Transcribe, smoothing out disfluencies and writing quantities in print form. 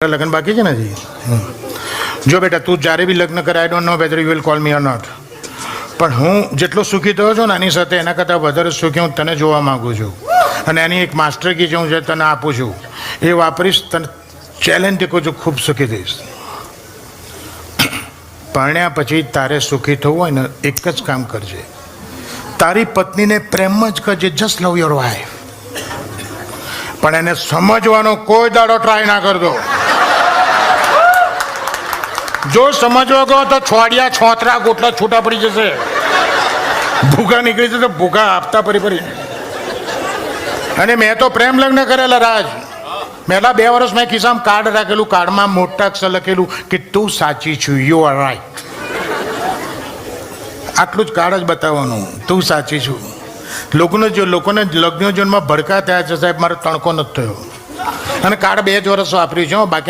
લગ્ન બાકી છે ને જી? જો બેટા, તું જ્યારે બી લગ્ન કરે, I don't know whether you will call me or not, પણ હું જેટલો સુખી થયો છું ને આની સાથે એના કરતાં વધારે સુખી હું તને જોવા માગું છું. અને એની એક માસ્ટર કી છે હું જે તને આપું છું એ વાપરીશ, તને ચેલેન્જ દેખું છું, ખૂબ સુખી થઈશ. પરણ્યા પછી તારે સુખી થવું હોય ને એક જ કામ કરજે, તારી પત્નીને પ્રેમ જ કરજે. જસ્ટ લવ યોર વાઈફ, પણ એને સમજવાનો કોઈ દાડો ટ્રાય ના કરતો. જો સમજવા ગયો તો છોડિયા છોતરા ગોટલા છૂટા પડી જશે, ભૂખા નીકળી જશે, ભૂખા આપતા પરી. અને મેં તો પ્રેમ લગ્ન કરેલા રાજ. પહેલા 2 વર્ષ મેં ખિસ્સામાં કાર્ડ રાખેલું, કાર્ડમાં મોટા અક્ષર લખેલું કે તું સાચી છું, યુ આર રાઈટ. આટલું જ કાર્ડ જ બતાવવાનું, તું સાચી છું. લોકોને લગ્ન જીવનમાં ભડકા થયા છે સાહેબ, મારો તણકો નથી થયો. અને કાર્ડ 2 જ વર્ષ વાપર્યું છે, બાકી